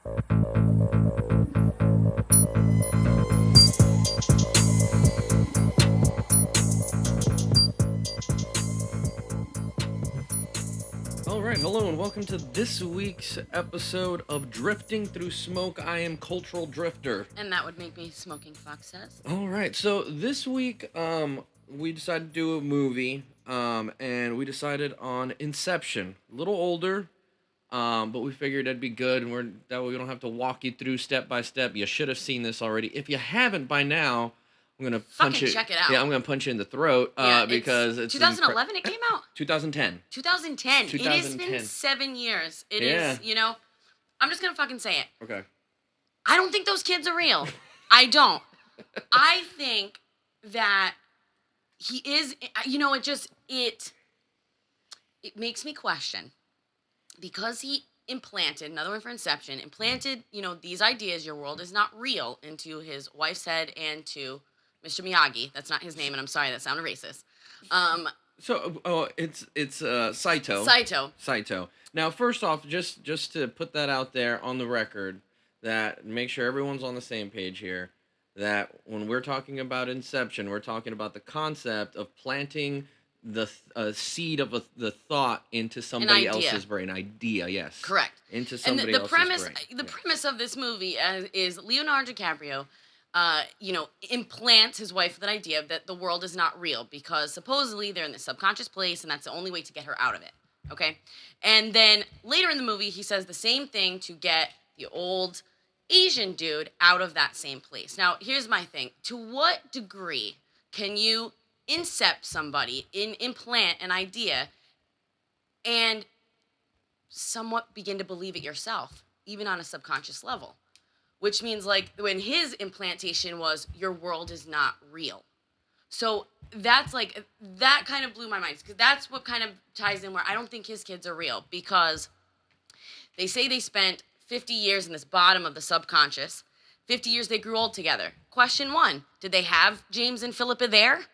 Alright, hello and welcome to this week's episode of Drifting Through Smoke. I am Cultural Drifter. And that would make me SMoKinGFoXSaYS. Alright, so this week, we decided to do a movie, and we decided on Inception. A little older, but we figured that'd be good, and that way we don't have to walk you through step by step. You should have seen this already. If you haven't by now, I'm gonna punch Fucking check it out. Yeah, I'm gonna punch you in the throat, because it's 2011 it came out? 2010. 2010. 2010. It has been 7 years. It Yeah. is, I'm just gonna fucking say it. Okay. I don't think those kids are real. I don't. I think that he is, it makes me question. Because he implanted, another one for Inception, these ideas, your world is not real, into his wife's head and to Mr. Miyagi. That's not his name, and I'm sorry, that sounded racist. It's Saito. Saito. Now, first off, just to put that out there on the record, that make sure everyone's on the same page here, that when we're talking about Inception, we're talking about the concept of planting the seed of the thought into somebody else's brain. Idea, yes. Correct. Into somebody else's brain. The premise of this movie is Leonardo DiCaprio, implants his wife with an idea that the world is not real because supposedly they're in the subconscious place and that's the only way to get her out of it. Okay? And then later in the movie, he says the same thing to get the old Asian dude out of that same place. Now, here's my thing. To what degree can you incept somebody, implant an idea, and somewhat begin to believe it yourself, even on a subconscious level? Which means, like, when his implantation was, your world is not real. So that's, like, that kind of blew my mind. Because that's what kind of ties in where I don't think his kids are real. Because they say they spent 50 years in this bottom of the subconscious. 50 years they grew old together. Question one, did they have James and Philippa there?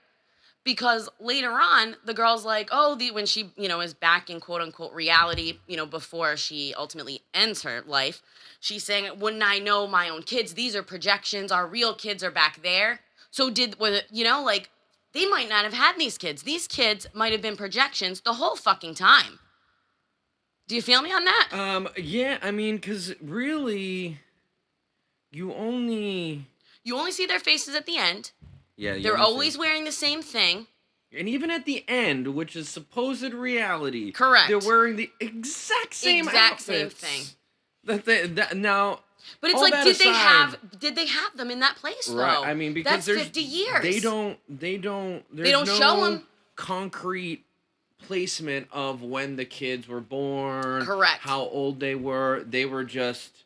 Because later on, the girl's like, when she, is back in quote-unquote reality, before she ultimately ends her life, she's saying, wouldn't I know my own kids? These are projections. Our real kids are back there. So they might not have had these kids. These kids might have been projections the whole fucking time. Do you feel me on that? Yeah, I mean, because really, you only see their faces at the end. Yeah, they're always wearing the same thing. And even at the end, which is supposed reality, correct, they're wearing the exact same thing. Now, but it's like, did they have them in that place though? Right. I mean, because that's 50 years. They don't show them concrete placement of when the kids were born. Correct. How old they were. They were just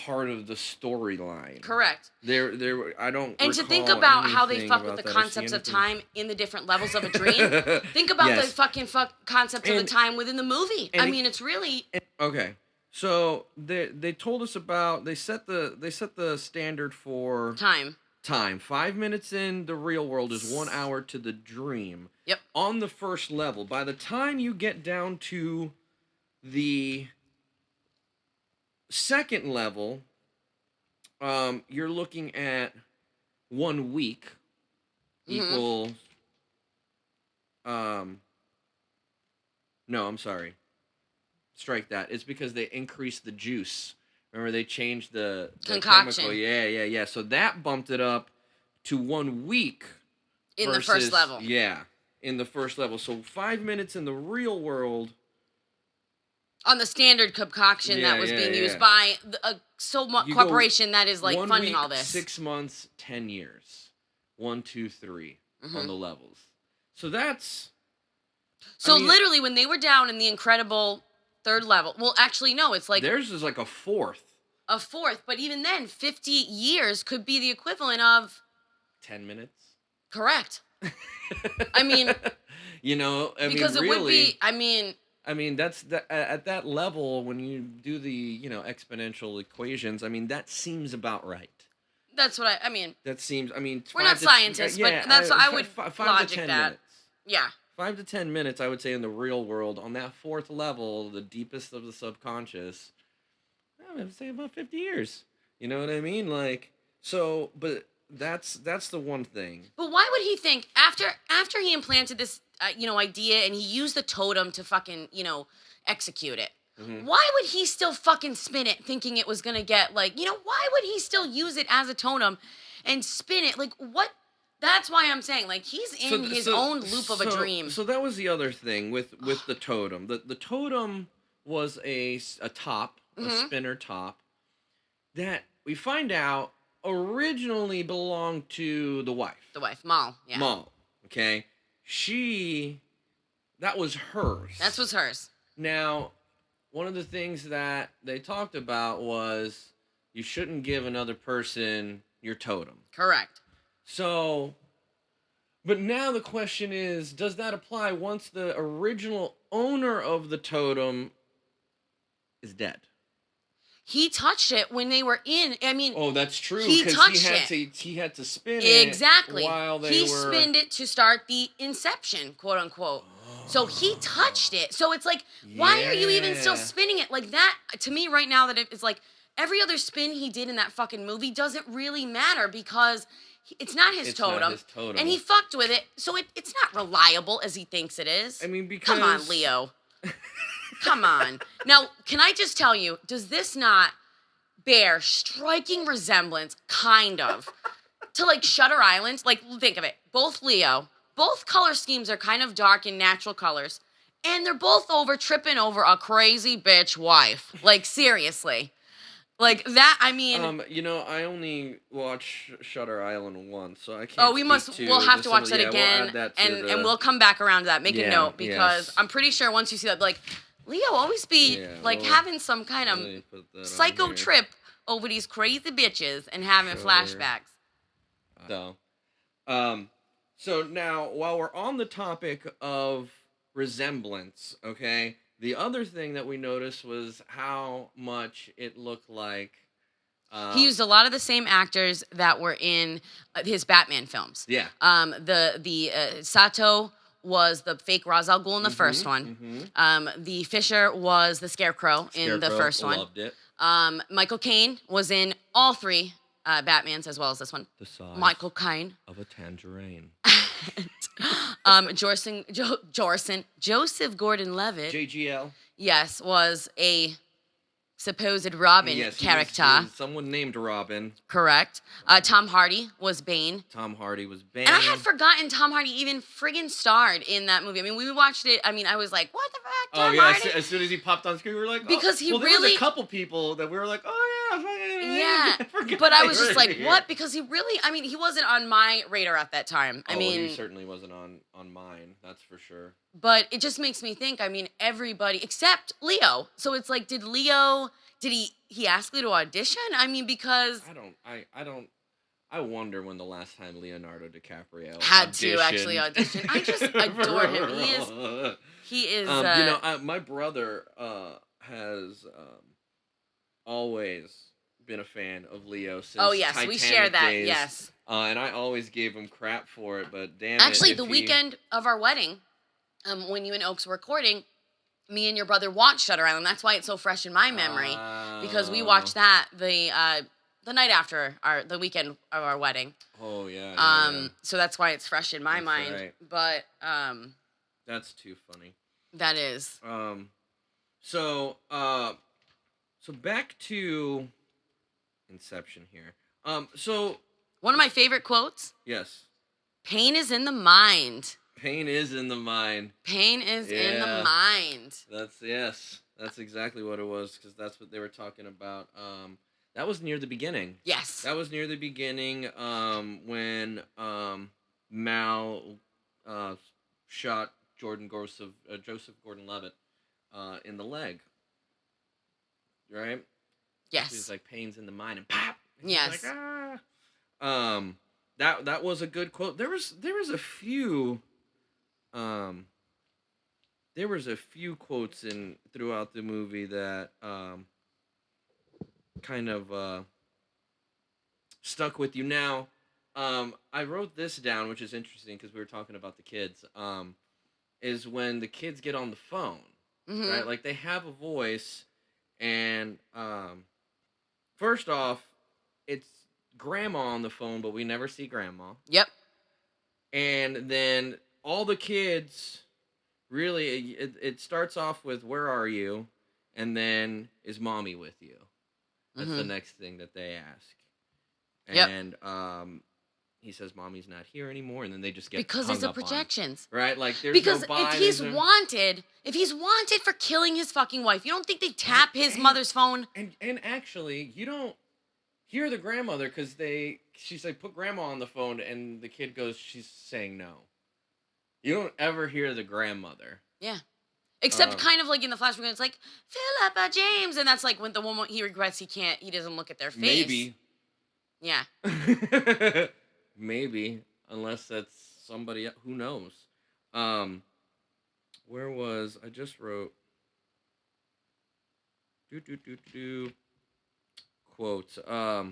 part of the storyline. Correct. I don't. And to think about how they fuck with the concepts of time in the different levels of a dream. Think about the fucking concept of the time within the movie. I mean, it's really okay. So they told us about they set the standard for time. 5 minutes in the real world is 1 hour to the dream. Yep. On the first level, by the time you get down to the second level, you're looking at 1 week equals. No, I'm sorry. Strike that. It's because they increased the juice. Remember, they changed the concoction. Chemical. Yeah. So that bumped it up to 1 week. In the first level. Yeah, in the first level. So 5 minutes in the real world. On the standard concoction that was being used by a corporation that is like 1 funding week, all this. 6 months, 10 years. 1, 2, 3 on the levels. So that's. So literally, when they were down in the incredible third level, well, actually, no, it's like theirs is like a fourth. A fourth, but even then, 50 years could be the equivalent of 10 minutes. Correct. I mean, because it would be. I mean, that's at that level when you do the exponential equations. I mean, that seems about right. That's what I mean. That seems. I mean, we're not scientists, but that's what I would 5 logic to 10 that. Minutes. Yeah. 5 to 10 minutes, I would say, in the real world on that fourth level, the deepest of the subconscious. I'm gonna say about 50 years. You know what I mean? Like, so, but that's the one thing. But why would he think after he implanted this, idea and he used the totem to fucking, execute it? Mm-hmm. Why would he still fucking spin it thinking it was gonna get like, why would he still use it as a totem and spin it? Like, what? That's why I'm saying, like, he's in his own loop of a dream. So that was the other thing with the totem. The totem was a top, a spinner top, that we find out originally belonged to the wife. The wife, Mal. Yeah. Mal. Okay. That was hers. That was hers. Now, one of the things that they talked about was you shouldn't give another person your totem. Correct. So, but now the question is, does that apply once the original owner of the totem is dead? He touched it when they were in. I mean, oh, that's true. He touched it. He had to spin it exactly while they he were. spinned it to start the Inception, quote unquote. So he touched it. So it's like, why are you even still spinning it like that? To me, right now, that it's like every other spin he did in that fucking movie doesn't really matter because it's not his totem. Not his totem. And he fucked with it. So it's not reliable as he thinks it is. I mean, because come on, Leo. Come on. Now, can I just tell you, does this not bear striking resemblance, kind of, to like Shutter Island? Like, think of it. Both color schemes are kind of dark and natural colors, and they're both tripping over a crazy bitch wife. Like, seriously. Like that, I mean. I only watched Shutter Island once, so I can't. Oh, we'll have to watch that again, and we'll come back around to that. Make a note because I'm pretty sure once you see that, like, Leo always be having some kind of psycho trip over these crazy bitches and having flashbacks. So now while we're on the topic of resemblance, okay. The other thing that we noticed was how much it looked like... he used a lot of the same actors that were in his Batman films. Yeah. The Sato was the fake Ra's al Ghul in the first one. Mm-hmm. The Fisher was the Scarecrow in the first one. Loved it. Michael Caine was in all three Batmans as well as this one. The size Michael Caine. of a tangerine. Joseph Gordon-Levitt. JGL. Yes, was a supposed Robin character. He was someone named Robin. Correct. Tom Hardy was Bane. And I had forgotten Tom Hardy even friggin' starred in that movie. I mean, we watched it. I mean, I was like, what the fuck, Tom Hardy? As soon as he popped on screen, we were like, because there was a couple people that we were like, but I was just like, what? Because he wasn't on my radar at that time. I mean, he certainly wasn't on mine, that's for sure. But it just makes me think, I mean, everybody except Leo. So it's like, did he ask Leo to audition? I mean, because I wonder when the last time Leonardo DiCaprio had to actually audition. I just adore him. He is my brother has always been a fan of Leo since Titanic we share that days. Yes, and I always gave him crap for it, but damn actually the weekend of our wedding, when you and Oaks were recording, me and your brother watched Shutter Island. That's why it's so fresh in my memory, because we watched that the night after the weekend of our wedding. Oh yeah. So that's why it's fresh in my mind. Right. But that's too funny. That is. So back to Inception here. So one of my favorite quotes. Yes. Pain is in the mind. Pain is in the mind. Pain is in the mind. That's exactly what it was, because that's what they were talking about. That was near the beginning. Yes. That was near the beginning when Mal shot Joseph Gordon-Levitt in the leg. Right? Yes. He was like, pain's in the mind, and pop! And yes. Like, ah! That was a good quote. There was a few quotes throughout the movie that kind of stuck with you. Now, I wrote this down, which is interesting because we were talking about the kids. Is when the kids get on the phone, right? Like they have a voice, and first off, it's grandma on the phone, but we never see grandma. Yep. And then all the kids, really, it starts off with, where are you? And then, is mommy with you? That's the next thing that they ask. And he says, mommy's not here anymore, and then they just get because hung these are up projections, on. Right? Like, there's because no buy, if he's wanted for killing his fucking wife, you don't think they tap his mother's phone? And actually, you don't hear the grandmother, because she's like, put grandma on the phone, and the kid goes, she's saying no. You don't ever hear the grandmother. Yeah. Except kind of like in the flashback, it's like, Philippa James. And that's like when the one he regrets he doesn't look at their face. Maybe. Yeah. Maybe. Unless that's somebody else. Who knows? Where was... I just wrote... Quotes. Yeah,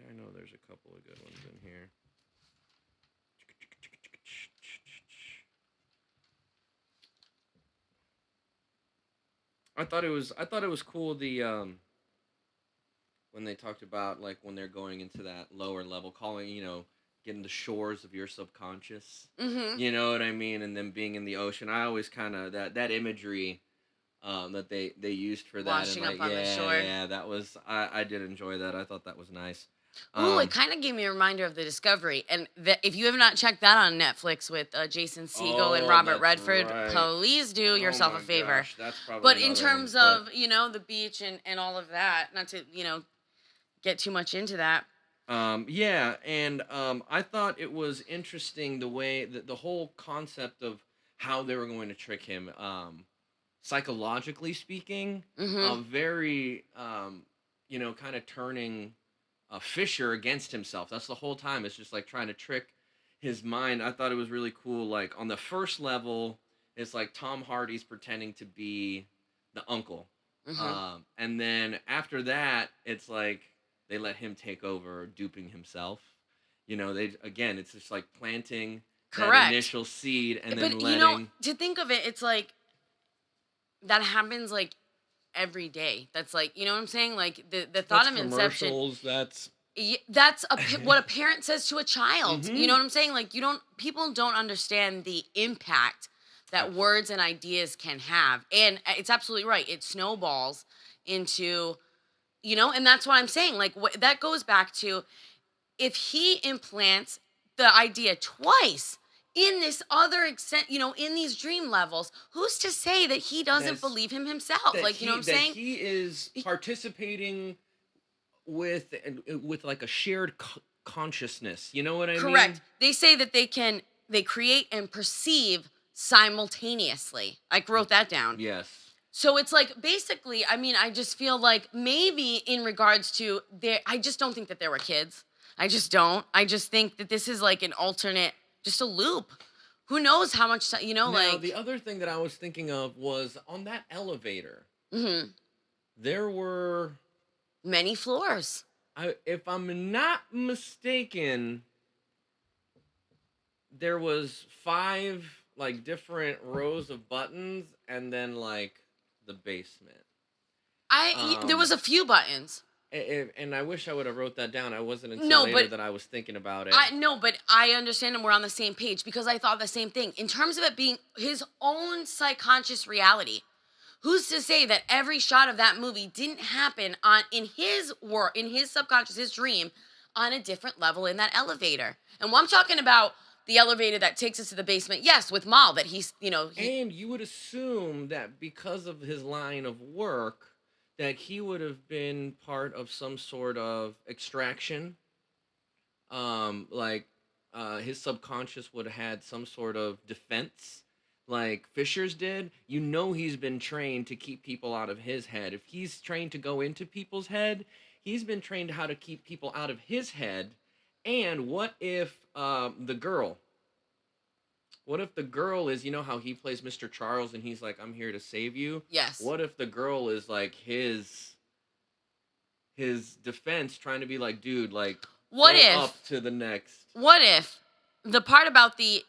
I know there's a couple of good ones in here. I thought it was cool when they talked about, like, when they're going into that lower level, calling, getting the shores of your subconscious. You know what I mean? And then being in the ocean. I always kind of that imagery that they used for that. Washing up on the shore. Yeah, that was I did enjoy that. I thought that was nice. Ooh, it kind of gave me a reminder of The Discovery. And if you have not checked that on Netflix with Jason Segel and Robert Redford, please do yourself a favor. Gosh, that's probably but in terms of, the beach and all of that, not to, get too much into that. Yeah, and I thought it was interesting the way that the whole concept of how they were going to trick him, psychologically speaking, very, kind of turning Fisher against himself. That's the whole time. It's just like trying to trick his mind. I thought it was really cool. Like, on the first level, it's like Tom Hardy's pretending to be the uncle. And then after that, it's like they let him take over, duping himself. It's just like planting that initial seed and then letting... to think of it, it's like that happens like every day. That's like, you know what I'm saying? Like the thought of Inception. That's what a parent says to a child. You know what I'm saying? Like, people don't understand the impact that words and ideas can have. And it's absolutely right. It snowballs into, and that's what I'm saying. Like, that goes back to, if he implants the idea twice in this other extent, in these dream levels, who's to say that he doesn't believe him himself? Like, you know what I'm saying? He is participating with like a shared consciousness. You know what I mean? Correct. They say that they create and perceive simultaneously. I wrote that down. Yes. So it's like, basically, I just feel like maybe in regards to I just don't think that there were kids. I just don't. I just think that this is like an alternate, just a loop. Who knows how much time, Now, the other thing that I was thinking of was on that elevator. There were many floors. If I'm not mistaken, there was 5 like different rows of buttons, and then like the basement. There was a few buttons. And I wish I would have wrote that down. I wasn't until later that I was thinking about it. But I understand, and we're on the same page, because I thought the same thing. In terms of it being his own subconscious reality, who's to say that every shot of that movie didn't happen in his subconscious, his dream, on a different level in that elevator? And when I'm talking about the elevator that takes us to the basement, yes, with Mal, that he's, And you would assume that because of his line of work, that he would have been part of some sort of extraction. His subconscious would have had some sort of defense, like Fisher's did. He's been trained to keep people out of his head. If he's trained to go into people's head, he's been trained how to keep people out of his head. And what if the girl? What if the girl is, how he plays Mr. Charles and he's like, I'm here to save you? Yes. What if the girl is like his defense, trying to be like, dude, like, up to the next? What if the part about the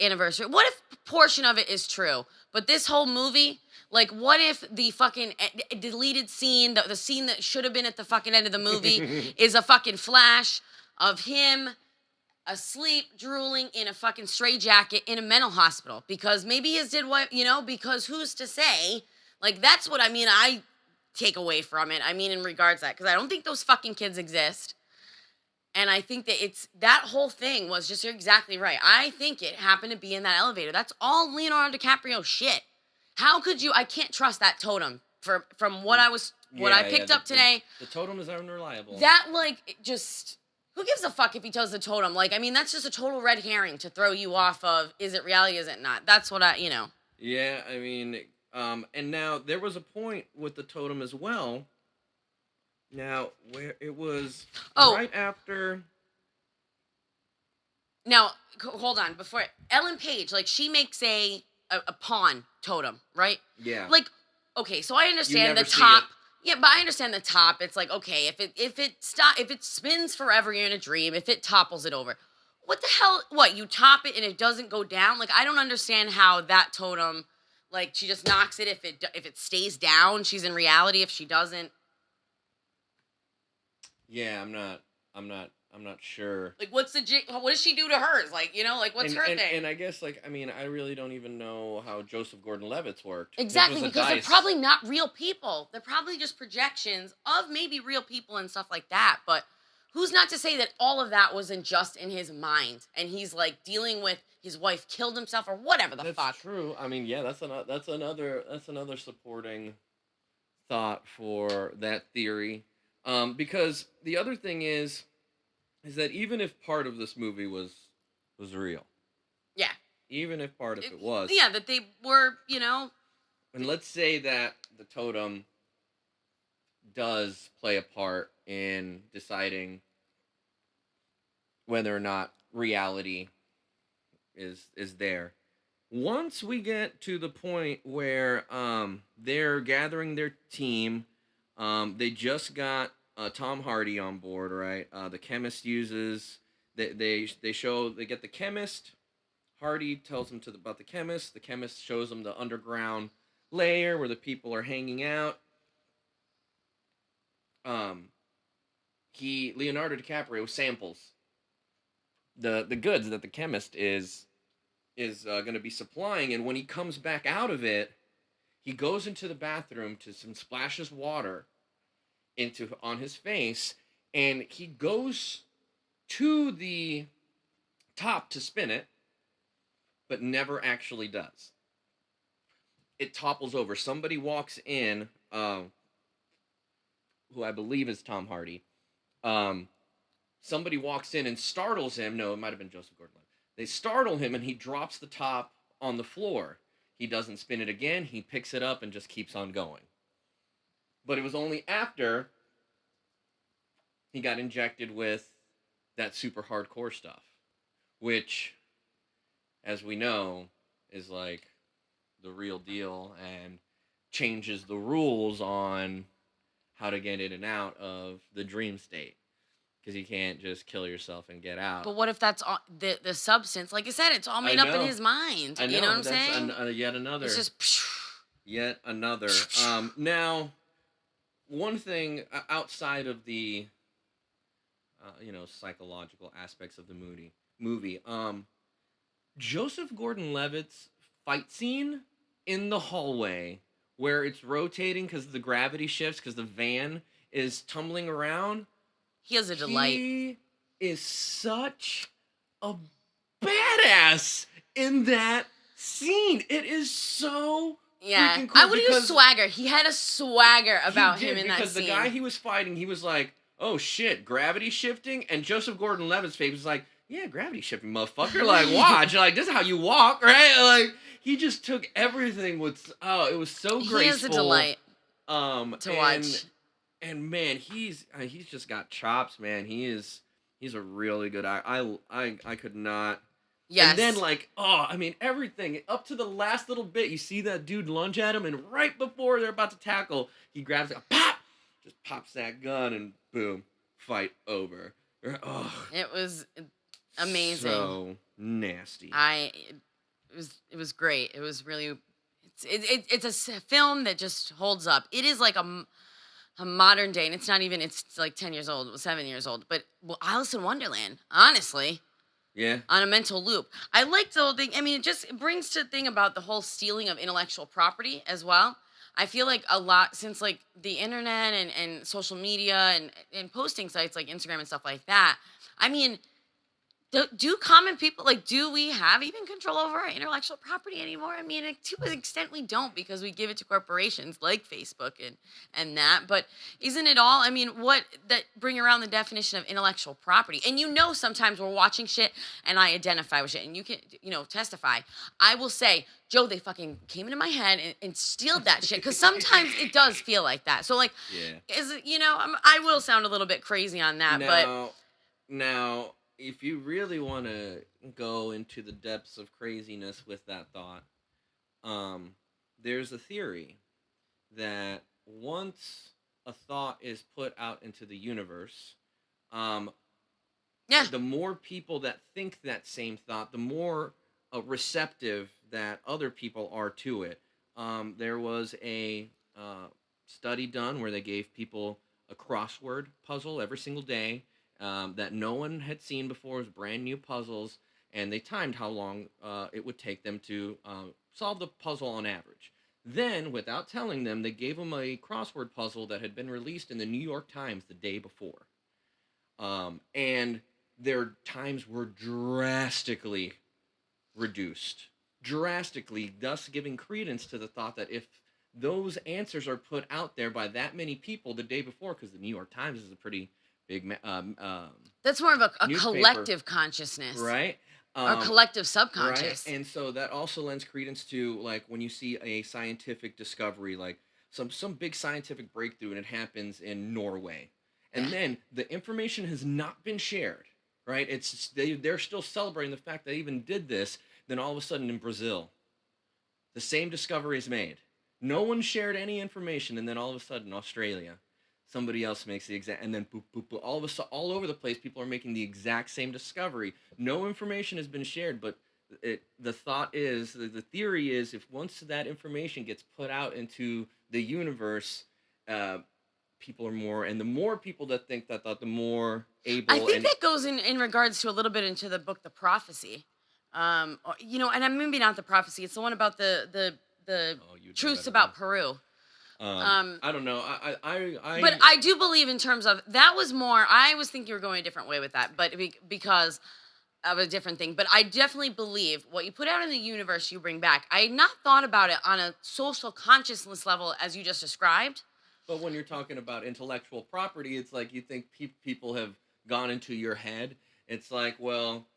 anniversary. What if a portion of it is true, but this whole movie, like, what if the fucking deleted scene, the scene that should have been at the fucking end of the movie, is a fucking flash of him asleep, drooling in a fucking straitjacket in a mental hospital? Because maybe his did what, because who's to say? Like, that's what I take away from it. In regards to that, because I don't think those fucking kids exist. And I think that that whole thing was just, you're exactly right. I think it happened to be in that elevator. That's all Leonardo DiCaprio shit. How could you? I can't trust that totem from what I picked up today. The totem is unreliable. That, just, who gives a fuck if he tells the totem? That's just a total red herring to throw you off of, is it reality, is it not? That's what Yeah, and now there was a point with the totem as well. Now, where it was right after. Now, hold on. Before Ellen Page, she makes a pawn totem, right? Yeah. Okay, so I understand the top. Yeah, but I understand the top. It's okay, if it spins forever, you're in a dream. If it topples it over, what the hell? What, you top it and it doesn't go down? I don't understand how that totem. She just knocks it. If it stays down, she's in reality. If she doesn't. Yeah, I'm not sure. What does she do to hers? What's her thing? And I guess, I really don't even know how Joseph Gordon-Levitt's worked. Exactly, because they're probably not real people. They're probably just projections of maybe real people and stuff like that. But who's not to say that all of that wasn't just in his mind, and he's dealing with his wife killed himself or whatever the fuck. That's true. Yeah, that's another supporting thought for that theory. Because the other thing is that even if part of this movie was real. Yeah. Even if part of it was. Yeah, that they were, And let's say that the totem does play a part in deciding whether or not reality is there. Once we get to the point where they're gathering their team. They just got Tom Hardy on board, right? The chemist uses they get the chemist. Hardy tells them about the chemist. The chemist shows them the underground layer where the people are hanging out. Leonardo DiCaprio samples the goods that the chemist is going to be supplying, and when he comes back out of it, he goes into the bathroom to some splashes water on his face, and he goes to the top to spin it, but never actually does. It topples over. Somebody walks in, who I believe is Tom Hardy. Somebody walks in and startles him. No, it might have been Joseph Gordon-Levitt. They startle him, and he drops the top on the floor. He doesn't spin it again. He picks it up and just keeps on going. But it was only after he got injected with that super hardcore stuff, which, as we know, is the real deal and changes the rules on how to get in and out of the dream state. Because you can't just kill yourself and get out. But what if that's all, the substance? Like I said, it's all made up in his mind. I know. You know what I'm saying? Yet another. It's just... Yet another. Now, one thing outside of the, psychological aspects of the movie, Joseph Gordon-Levitt's fight scene in the hallway where it's rotating because the gravity shifts because the van is tumbling around. He is a delight. He is such a badass in that scene. It is so freaking cool. I would use swagger. He had a swagger about him in that scene. Because the guy he was fighting, he was like, oh shit, gravity shifting? And Joseph Gordon-Levitt's face was like, yeah, gravity shifting, motherfucker. Watch. This is how you walk, right? He just took everything with, it was so graceful. He is a delight to watch. And man, he's just got chops, man. He's a really good actor. I could not. Yes. And then everything up to the last little bit. You see that dude lunge at him, and right before they're about to tackle, he grabs it, pop, just pops that gun, and boom, fight over. Oh, it was amazing. So nasty. it was great. It was really it's a film that just holds up. It is like a modern day, and it's not even. It's like 10 years old, 7 years old. But Alice in Wonderland, honestly. Yeah. On a mental loop. I like the whole thing. I mean, it brings to the thing about the whole stealing of intellectual property as well. I feel like a lot since like the internet and social media and posting sites like Instagram and stuff like that. I mean, do common people like do we have even control over our intellectual property anymore? I mean, to an extent we don't because we give it to corporations like Facebook and that. But isn't it all? I mean, what that bring around the definition of intellectual property? And sometimes we're watching shit and I identify with shit, and you can testify. I will say, Joe, they fucking came into my head and stealed that shit because sometimes it does feel like that. So like, is it I will sound a little bit crazy on that, but now. If you really want to go into the depths of craziness with that thought, there's a theory that once a thought is put out into the universe, the more people that think that same thought, the more receptive that other people are to it. There was a study done where they gave people a crossword puzzle every single day. That no one had seen before. It was brand new puzzles, and they timed how long it would take them to solve the puzzle on average. Then, without telling them, they gave them a crossword puzzle that had been released in the New York Times the day before. And their times were drastically reduced. Drastically, thus giving credence to the thought that if those answers are put out there by that many people the day before, because the New York Times is a pretty big that's more of a collective consciousness, right? Or collective subconscious, right? And so that also lends credence to like when you see a scientific discovery, like some big scientific breakthrough, and it happens in Norway, and then the information has not been shared, right? They're still celebrating the fact that they even did this. Then all of a sudden in Brazil, the same discovery is made. No one shared any information, and then all of a sudden Australia. Somebody else makes the exact, and then boop, boop, boop. All of a sudden, all over the place, people are making the exact same discovery. No information has been shared, but the thought is, the theory is, if once that information gets put out into the universe, people are more, and the more people that think that thought, the more able. I think that goes in regards to a little bit into the book, The Prophecy. And I'm maybe not The Prophecy. It's the one about the truths about Peru. I don't know. But I do believe in terms of that was more. I was thinking you were going a different way with that, but because of a different thing. But I definitely believe what you put out in the universe, you bring back. I had not thought about it on a social consciousness level as you just described. But when you're talking about intellectual property, it's like you think people have gone into your head. It's like, well,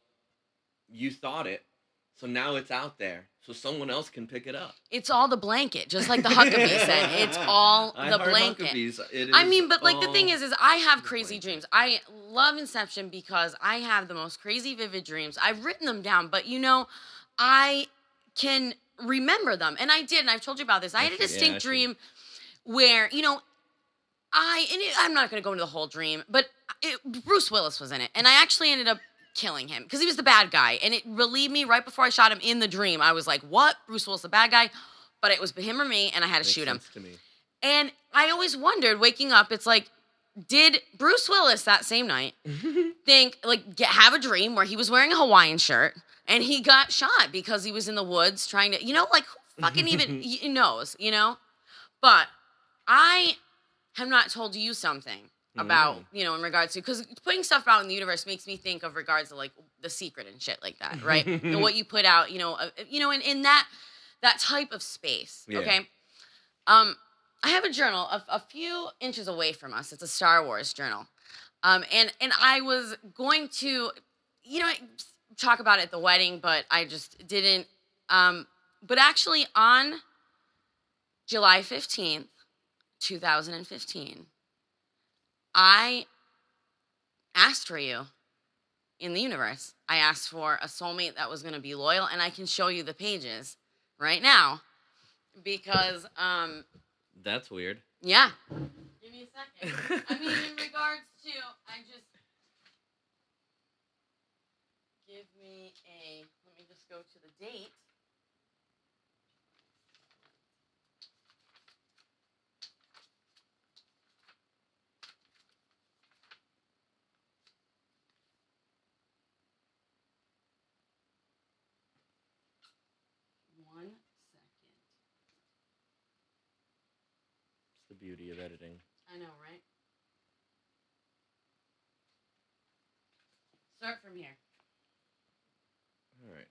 you thought it, so now it's out there. So someone else can pick it up. It's all the blanket, just like the Huckabee said. It's all the blanket. I mean, but like the thing is I have crazy dreams. I love Inception because I have the most crazy vivid dreams. I've written them down, but I can remember them. And I did, and I've told you about this. I had a distinct dream where, I'm not going to go into the whole dream, but Bruce Willis was in it. And I actually ended up killing him because he was the bad guy, and it relieved me right before I shot him in the dream. I was like, what? Bruce Willis the bad guy? But it was him or me, and I had to shoot him. To me. And I always wondered, waking up, it's like, did Bruce Willis that same night have a dream where he was wearing a Hawaiian shirt and he got shot because he was in the woods trying to, who fucking even knows, But I have not told you something about, in regards to, because putting stuff out in the universe makes me think of regards to like The Secret and shit like that, right? And what you put out, in that type of space, okay? I have a journal a few inches away from us. It's a Star Wars journal. And I was going to, talk about it at the wedding, but I just didn't. But actually on July 15th, 2015, I asked for you in the universe. I asked for a soulmate that was going to be loyal, and I can show you the pages right now because that's weird. Yeah. Give me a second. I mean, in regards to, give me let me just go to the date. beauty of editing. I know, right? Start from here. All right.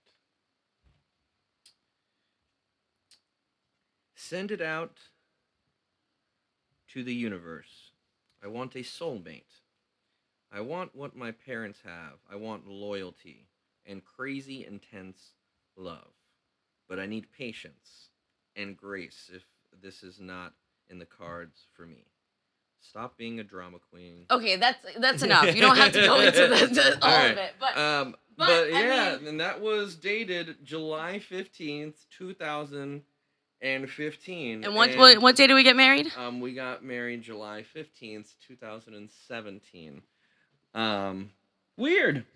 Send it out to the universe. I want a soulmate. I want what my parents have. I want loyalty and crazy, intense love. But I need patience and grace if this is not in the cards for me. Stop being a drama queen. Okay, that's enough. You don't have to go into all right. Of it. But yeah, and that was dated July 15th, 2015. And what day did we get married? We got married July 15th, 2017. Weird.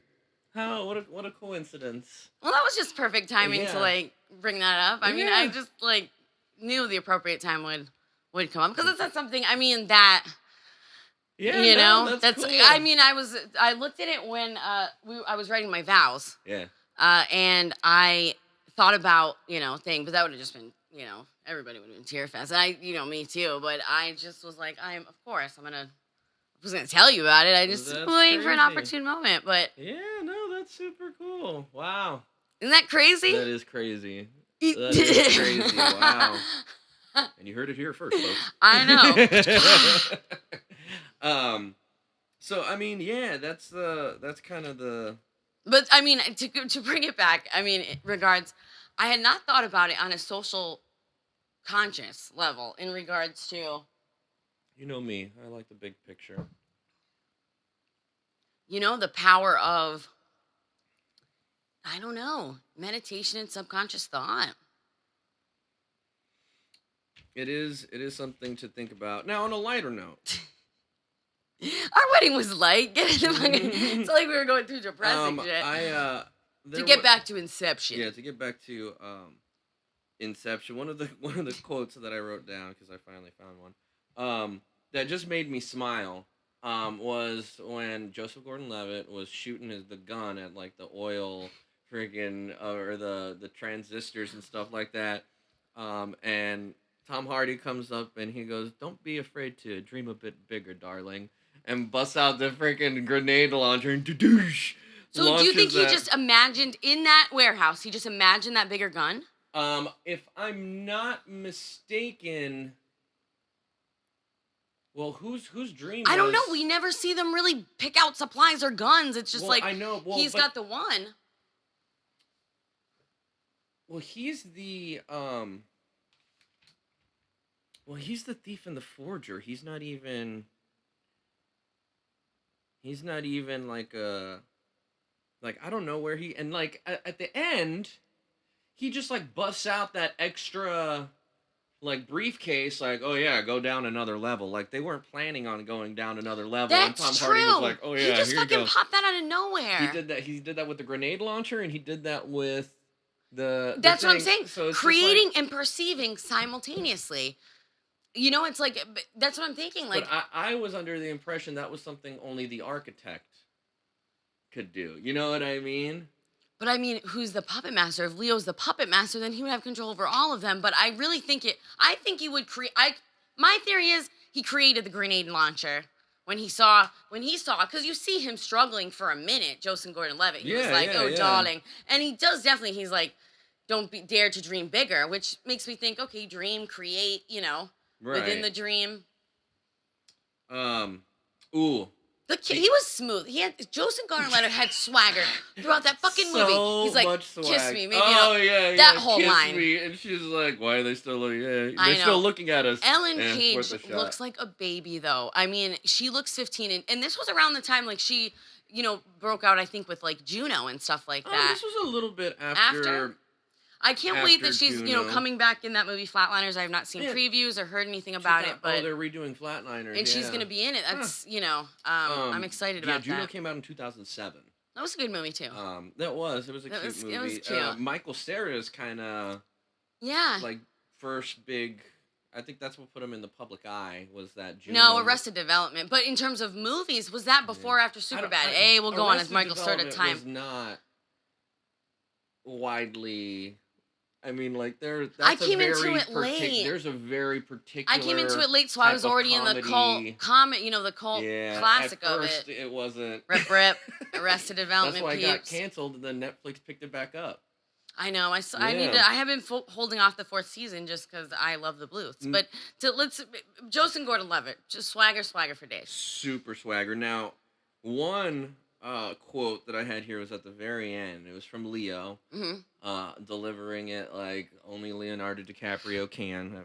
What a coincidence. Well, that was just perfect timing to like bring that up. I mean, I just like knew the appropriate time would come up because it's not something. I mean that. Yeah, you know, that's cool. I mean, I looked at it when I was writing my vows. Yeah. And I thought about thing, but that would have just been everybody would have been tear fest. And me too. But I just was like, I was gonna tell you about it. I just was waiting for an opportune moment. But yeah, no, that's super cool. Wow. Isn't that crazy? That is crazy. That is crazy. Wow. And you heard it here first, folks. I know. So I mean, yeah, that's kind of the. But I mean, to bring it back, I mean, regards, I had not thought about it on a social conscious level in regards to. You know me, I like the big picture. The power of, I don't know, meditation and subconscious thought. It is something to think about. Now, on a lighter note. Our wedding was light. It's like we were going through depressing shit. To get back to Inception. Yeah, to get back to Inception. One of the quotes that I wrote down because I finally found one. That just made me smile. Was when Joseph Gordon-Levitt was shooting the gun at like the oil friggin' or the transistors and stuff like that. And Tom Hardy comes up and he goes, "Don't be afraid to dream a bit bigger, darling," and busts out the freaking grenade launcher and doosh. So do you think he just imagined in that warehouse? He just imagined that bigger gun? If I'm not mistaken, well, whose dream? I don't know. We never see them really pick out supplies or guns. It's just I know. Well, he's got the one. Well, he's the he's the thief and the forger. He's not even like I don't know where he, and like at the end he just like busts out that extra like briefcase, like, oh yeah, go down another level. Like they weren't planning on going down another level. That's and Tom true. Hardy was like, oh yeah, he just fucking popped that out of nowhere. He did that with the grenade launcher, and he did that with That's what I'm saying. So creating and perceiving simultaneously. It's like, that's what I'm thinking. Like, but I was under the impression that was something only the architect could do. You know what I mean? But I mean, who's the puppet master? If Leo's the puppet master, then he would have control over all of them. But I really think I think he would create. My theory is he created the grenade launcher when he saw, because you see him struggling for a minute, Joseph Gordon-Levitt. He was like, darling. And he does definitely, he's like, don't dare to dream bigger, which makes me think, okay, dream, create, within the dream. Ooh. He was smooth. Joseph Gordon-Levitt had swagger throughout that fucking movie. He's like, kiss me, maybe. That whole kiss line. Me. And she's like, why are they still looking? They're still looking at us. Ellen Page looks like a baby, though. I mean, she looks 15, and this was around the time like she, broke out. I think with like Juno and stuff like that. This was a little bit after. I can't believe that she's, coming back in that movie Flatliners. I have not seen previews or heard anything about it, but they're redoing Flatliners, and she's gonna be in it. That's I'm excited about that. Juno came out in 2007. That was a good movie too. It was a cute movie. It was cute. Michael Cera's kind of like first big. I think that's what put him in the public eye was that Juno. No, Arrested Development. But in terms of movies, was that before or after Superbad? We'll go on as Michael started time. Was not widely I mean, like I that's a came into very it late. there's a very I came into particular it late, so I was type of already in the cult comedy. comment, the cult Yeah, classic at of first it. it wasn't. Rip, Arrested That's Development why it got peeps. canceled, and then Netflix picked it back up. I know. I Yeah. have been holding off the 4th season just because I love the blues. But let's Joseph Gordon-Levitt, just swagger for days. Super swagger. Now, one quote that I had here was at the very end. It was from Leo, delivering it like only Leonardo DiCaprio can.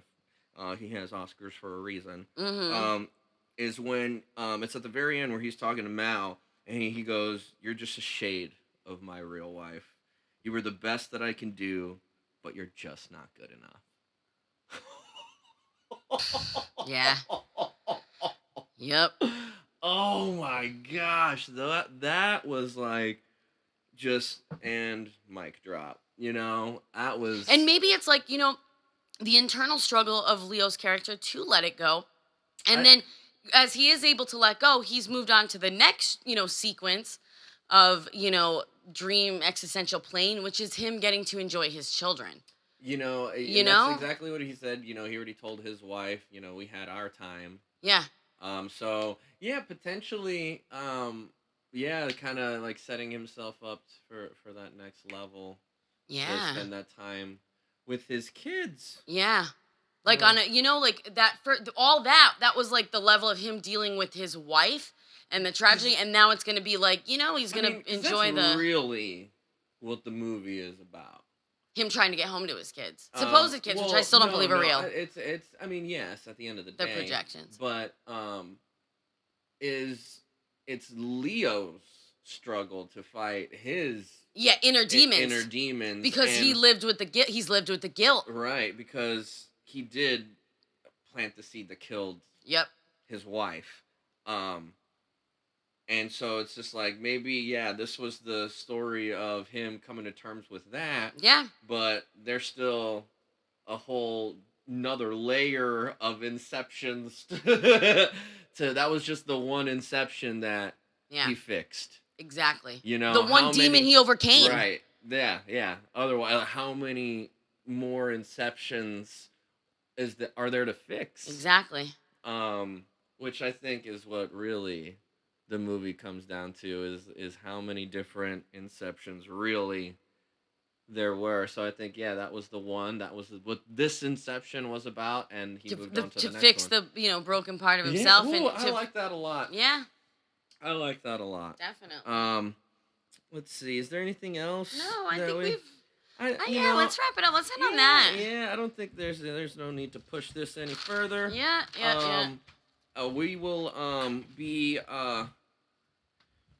He has Oscars for a reason. Is when it's at the very end where he's talking to Mal, and he goes, "You're just a shade of my real wife. You were the best that I can do, but you're just not good enough." Yeah. Yep. Oh my gosh, that was like just and mic drop. That was. And maybe it's like the internal struggle of Leo's character to let it go, and then as he is able to let go, he's moved on to the next sequence of dream existential plane, which is him getting to enjoy his children. That's exactly what he said. He already told his wife, we had our time. Yeah. So yeah, potentially, kind of like setting himself up for that next level. Yeah. To spend that time with his kids. Yeah. Like on a, like that for all that was like the level of him dealing with his wife and the tragedy, and now it's going to be like, he's going to enjoy that's really what the movie is about. Him trying to get home to his kids. Supposed kids, which I still don't believe are real. It's I mean, yes, at the end of the day. They're projections. But it's Leo's struggle to fight his inner demons. Inner demons. Because he's lived with the guilt. Right, because he did plant the seed that killed his wife. And so it's just like, maybe, this was the story of him coming to terms with that. Yeah. But there's still a whole another layer of inceptions. That was just the one inception that he fixed. Exactly. The one demon he overcame. Right. Yeah. Otherwise, how many more inceptions are there to fix? Exactly. Which I think is what really the movie comes down to is how many different inceptions really there were. So I think that was the one. That was what this inception was about, and he moved on to the next fix one. the broken part of himself. Yeah. I like that a lot. Yeah. I like that a lot. Definitely. Let's see. Is there anything else? No, I think we've. Let's wrap it up. Let's end on that. Yeah, I don't think there's no need to push this any further. Yeah. We will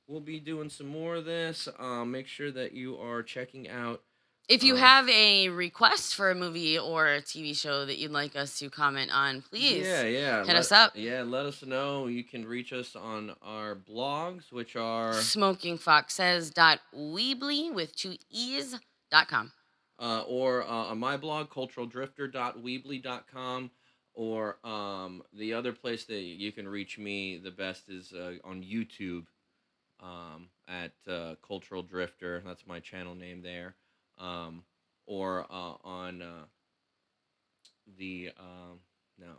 we'll be doing some more of this. Make sure that you are checking out. If you have a request for a movie or a TV show that you'd like us to comment on, please hit us up. Yeah, let us know. You can reach us on our blogs, which are SmokingFoxSays.weebly with 2 E's.com. Or on my blog, CulturalDrifter.weebly.com. Or the other place that you can reach me the best is on YouTube at Cultural Drifter. That's my channel name there. Or on the no.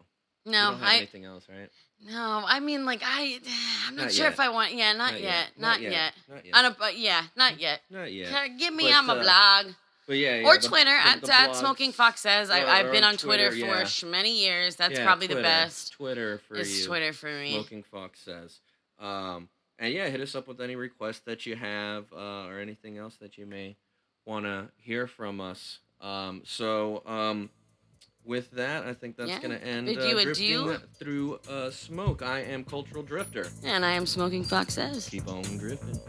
You don't have anything else, right? No, I mean, like I'm not sure if I want. Yeah, not yet. Not yet. Not yet. Give me on my blog. But or Twitter at SmokingFoxSays. I've been on Twitter for many years. That's probably the best. Twitter for you. Twitter for me. SmokingFoxSays. And hit us up with any requests that you have or anything else that you may want to hear from us. With that, I think that's going to end drifting through smoke. I am Cultural Drifter. And I am SmokingFoxSays. Keep on drifting.